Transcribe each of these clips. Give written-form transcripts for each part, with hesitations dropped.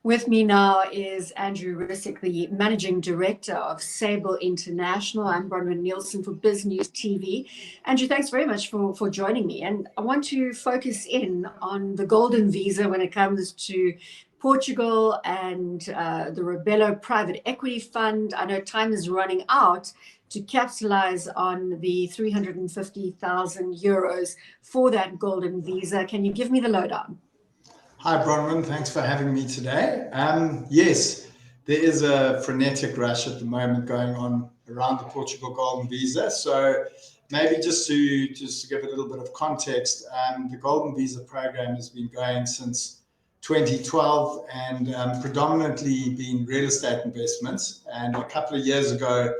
With me now is Andrew Rissik, the Managing Director of Sable International. I'm Bronwyn Nielsen for Biz News TV. Andrew, thanks very much for joining me. And I want to focus in on the golden visa when it comes to Portugal and the Rebelo private equity fund. I know time is running out to capitalize on the 350,000 euros for that golden visa. Can you give me the lowdown? Hi, Bronwyn. Thanks for having me today. Yes, there is a frenetic rush at the moment going on around the Portugal Golden Visa. So maybe just to give a little bit of context, the Golden Visa program has been going since 2012 and predominantly been real estate investments. And a couple of years ago,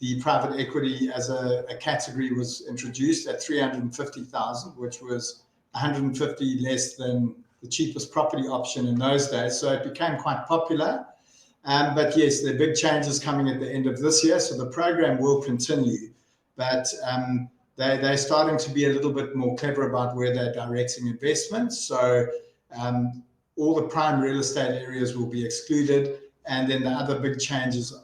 the private equity as a category was introduced at 350,000, which was 150 less than the cheapest property option in those days. So it became quite popular. But yes, there are big changes coming at the end of this year. So the program will continue. But they're starting to be a little bit more clever about where they're directing investments. So all the prime real estate areas will be excluded. And then the other big changes,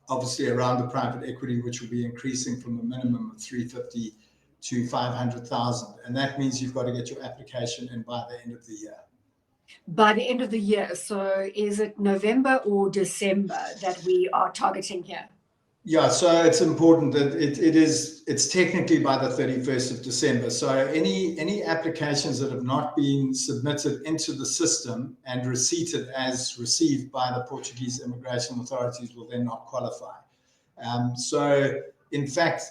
obviously around the private equity, which will be increasing from a minimum of 350 to 500,000. And that means you've got to get your application in by the end of the year. By the end of the year. So is it November or December that we are targeting here? Yeah, so it's important that it's technically by the 31st of December. So any applications that have not been submitted into the system and receipted as received by the Portuguese immigration authorities will then not qualify. So in fact,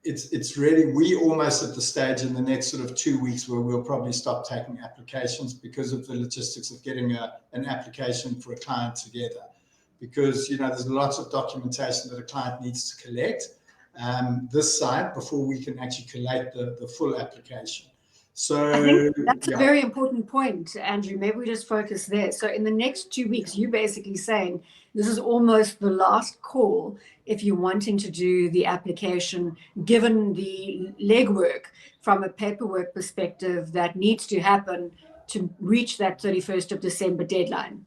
it's really, we almost at the stage in the next sort of 2 weeks where we'll probably stop taking applications because of the logistics of getting an application for a client together. Because, you know, there's lots of documentation that a client needs to collect this side before we can actually collate the full application. So I think that's a very important point, Andrew. Maybe we just focus there. So in the next 2 weeks, you're basically saying this is almost the last call if you're wanting to do the application, given the legwork from a paperwork perspective that needs to happen to reach that 31st of December deadline.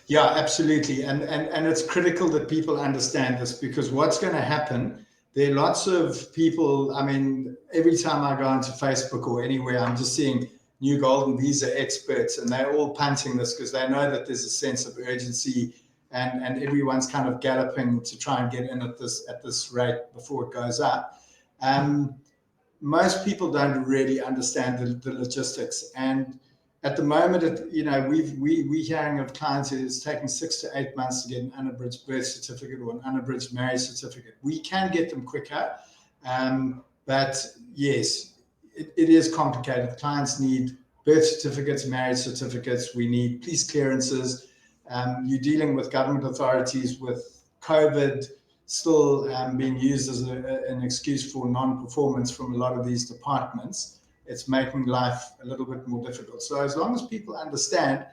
Yeah, absolutely. And it's critical that people understand this, because what's going to happen, there are lots of people, I mean, every time I go onto Facebook or anywhere, I'm just seeing new Golden Visa experts, and they're all punting this because they know that there's a sense of urgency, and everyone's kind of galloping to try and get in at this rate before it goes up. Most people don't really understand the logistics. And at the moment, you know, we're hearing of clients who's taking 6 to 8 months to get an unabridged birth certificate or an unabridged marriage certificate. We can get them quicker, but yes, it is complicated. Clients need birth certificates, marriage certificates. We need police clearances. You're dealing with government authorities with COVID still being used as an excuse for non-performance from a lot of these departments. It's making life a little bit more difficult. So as long as people understand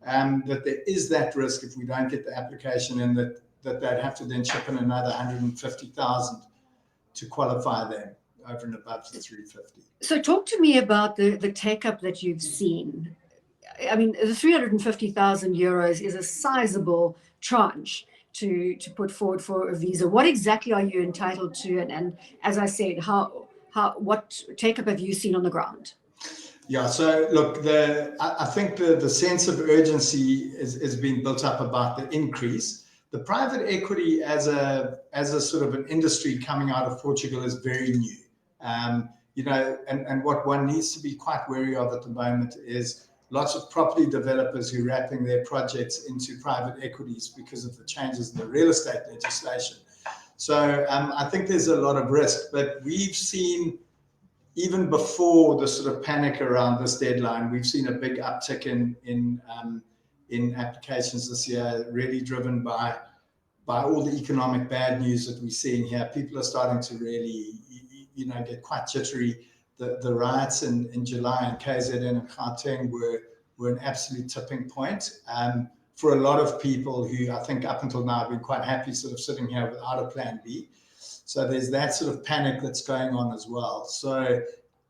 that there is that risk if we don't get the application in, that they'd have to then chip in another 150,000 to qualify them over and above the 350. So talk to me about the take-up that you've seen. I mean, the 350,000 euros is a sizable tranche to put forward for a visa. What exactly are you entitled to? And as I said, what take-up have you seen on the ground? Yeah, so look, I think the sense of urgency is being built up about the increase. The private equity as a sort of an industry coming out of Portugal is very new. You know, and what one needs to be quite wary of at the moment is lots of property developers who are wrapping their projects into private equities because of the changes in the real estate legislation. So I think there's a lot of risk, but we've seen, even before the sort of panic around this deadline, we've seen a big uptick in applications this year, really driven by all the economic bad news that we're seeing here. People are starting to really, you know, get quite jittery. The riots in July in KZN and Gauteng were an absolute tipping point. For a lot of people who I think up until now have been quite happy sort of sitting here without a plan B. So there's that sort of panic that's going on as well. So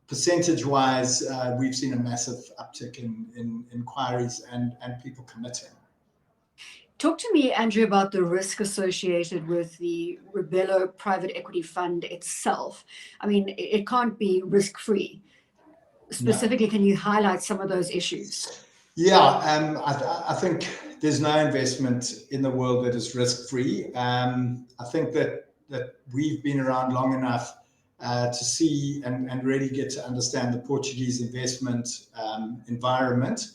percentage-wise, we've seen a massive uptick in inquiries and people committing. Talk to me, Andrew, about the risk associated with the Rebello private equity fund itself. I mean, it can't be risk-free. No. Specifically, can you highlight some of those issues? Yeah, I think there's no investment in the world that is risk-free. I think that we've been around long enough to see and really get to understand the Portuguese investment environment.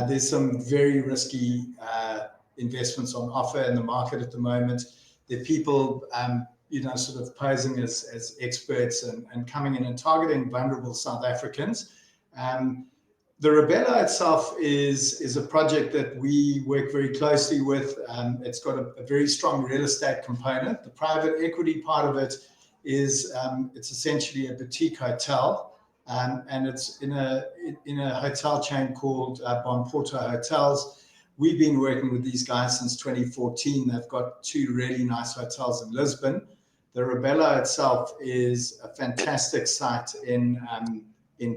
There's some very risky investments on offer in the market at the moment. There are people, sort of posing as experts and coming in and targeting vulnerable South Africans. The Rebello itself is a project that we work very closely with. It's got a very strong real estate component. The private equity part of it is it's essentially a boutique hotel, and it's in a hotel chain called Porto Hotels. We've been working with these guys since 2014. They've got 2 really nice hotels in Lisbon. The Rebello itself is a fantastic site in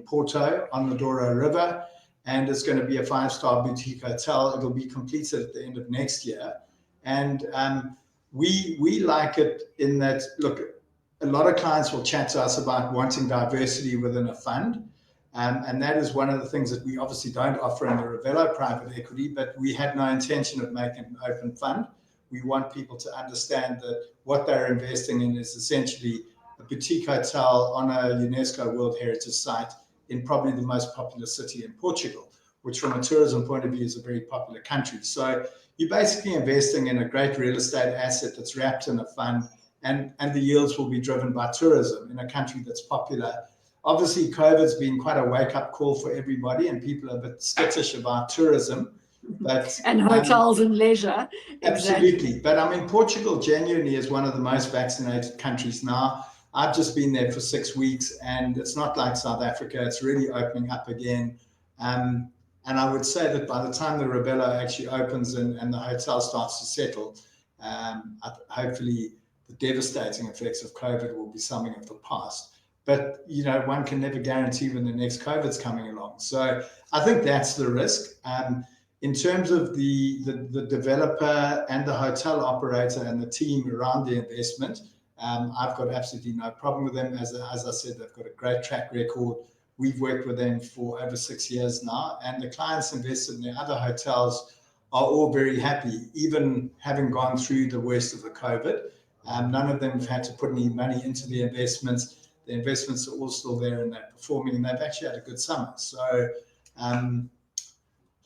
Porto on the Douro River, and it's going to be a 5-star boutique hotel. It'll be completed at the end of next year, and we like it in that, look, a lot of clients will chat to us about wanting diversity within a fund, and that is one of the things that we obviously don't offer in the Rebello private equity, but we had no intention of making an open fund. We want people to understand that what they're investing in is essentially a boutique hotel on a UNESCO World Heritage Site in probably the most popular city in Portugal, which from a tourism point of view is a very popular country. So you're basically investing in a great real estate asset that's wrapped in a fund, and the yields will be driven by tourism in a country that's popular. Obviously, COVID's been quite a wake-up call for everybody, and people are a bit skittish about tourism. But and hotels and leisure. Absolutely. Exactly. But I mean, Portugal genuinely is one of the most vaccinated countries now. I've just been there for 6 weeks, and it's not like South Africa. It's really opening up again. And I would say that by the time the Rebello actually opens and the hotel starts to settle, hopefully the devastating effects of COVID will be something of the past. But, one can never guarantee when the next COVID's coming along. So I think that's the risk. In terms of the developer and the hotel operator and the team around the investment, I've got absolutely no problem with them. As I said, they've got a great track record. We've worked with them for over 6 years now, and the clients invested in their other hotels are all very happy, even having gone through the worst of the COVID. None of them have had to put any money into the investments. The investments are all still there, and they're performing, and they've actually had a good summer. So,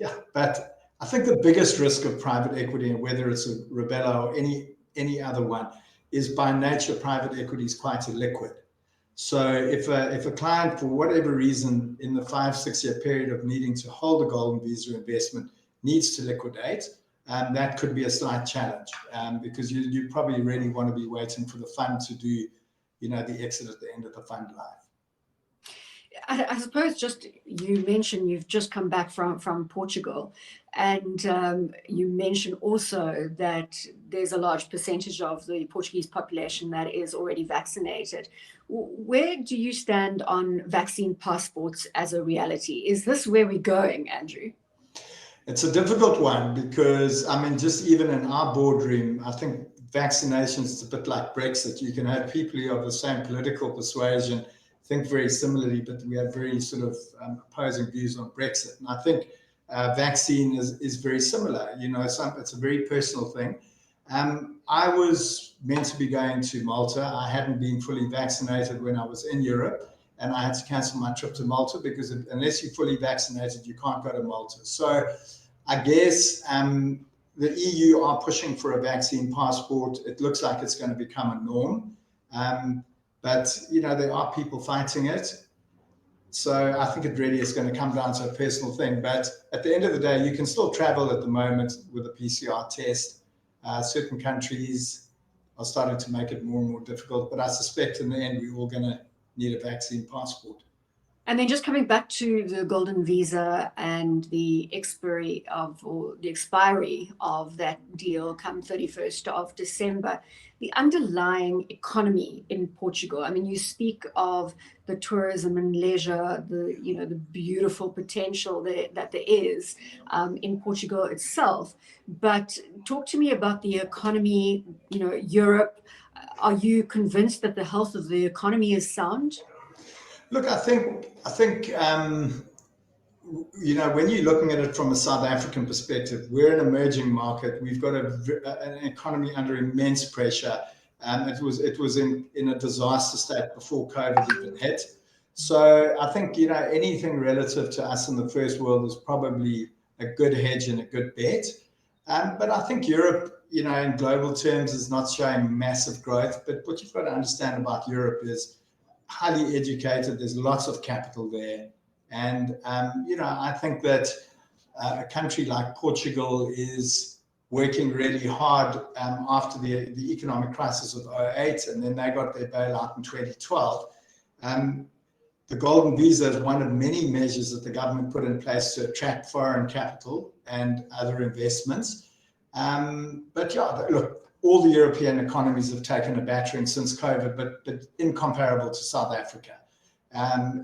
yeah, but I think the biggest risk of private equity, and whether it's a Rebello or any other one, is by nature private equity is quite illiquid. So if a client, for whatever reason, in the 5-6 year period of needing to hold a golden visa investment, needs to liquidate, that could be a slight challenge, because you probably really want to be waiting for the fund to do, the exit at the end of the fund life. I suppose just you mentioned you've just come back from Portugal, and you mentioned also that there's a large percentage of the Portuguese population that is already vaccinated. Where do you stand on vaccine passports as a reality? Is this where we're going, Andrew? It's a difficult one because, I mean, just even in our boardroom, I think vaccinations is a bit like Brexit. You can have people who are of the same political persuasion, think very similarly, but we have very sort of opposing views on Brexit. And I think vaccine is very similar. It's a very personal thing. I was meant to be going to Malta. I hadn't been fully vaccinated when I was in Europe, and I had to cancel my trip to Malta because unless you're fully vaccinated, you can't go to Malta. So I guess the EU are pushing for a vaccine passport. It looks like it's going to become a norm. But, there are people fighting it. So I think it really is going to come down to a personal thing. But at the end of the day, you can still travel at the moment with a PCR test. Certain countries are starting to make it more and more difficult. But I suspect in the end, we're all going to need a vaccine passport. And then just coming back to the golden visa and the expiry of that deal come 31st of December, the underlying economy in Portugal. I mean, you speak of the tourism and leisure, the beautiful potential that there is in Portugal itself. But talk to me about the economy, Europe. Are you convinced that the health of the economy is sound? Look, I think when you're looking at it from a South African perspective, we're an emerging market. We've got an economy under immense pressure. It was in a disaster state before COVID even hit. So I think anything relative to us in the first world is probably a good hedge and a good bet. But I think Europe, in global terms, is not showing massive growth. But what you've got to understand about Europe is highly educated. There's lots of capital there. And, I think that a country like Portugal is working really hard after the economic crisis of 2008, and then they got their bailout in 2012. The golden visa is one of many measures that the government put in place to attract foreign capital and other investments. But yeah, look, all the European economies have taken a battering since COVID, but incomparable to South Africa.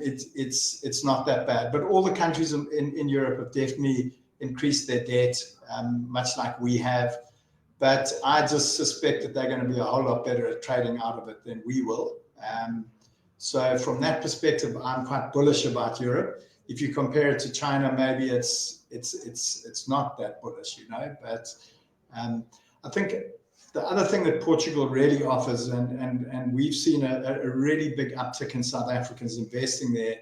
It's not that bad. But all the countries in Europe have definitely increased their debt, much like we have. But I just suspect that they're going to be a whole lot better at trading out of it than we will. So from that perspective, I'm quite bullish about Europe. If you compare it to China, maybe it's not that bullish, But I think the other thing that Portugal really offers, and we've seen a really big uptick in South Africans investing there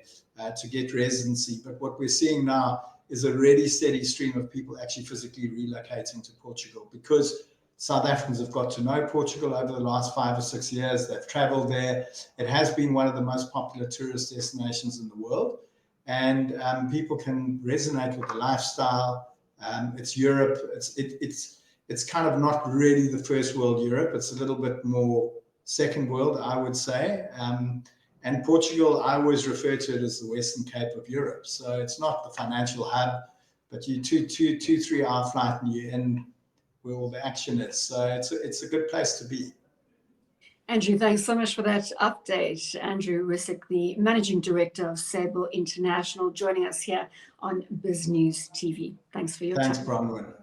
to get residency. But what we're seeing now is a really steady stream of people actually physically relocating to Portugal, because South Africans have got to know Portugal over the last 5 or 6 years. They've traveled there. It has been one of the most popular tourist destinations in the world. And people can resonate with the lifestyle. It's Europe. It's kind of not really the first world Europe. It's a little bit more second world, I would say. And Portugal, I always refer to it as the Western Cape of Europe. So it's not the financial hub, but you 2-3 hour flight and you're in where all the action is. So it's a good place to be. Andrew, thanks so much for that update. Andrew Rissik, the Managing Director of Sable International, joining us here on Biz News TV. Thanks for your time. Thanks, Bronwyn.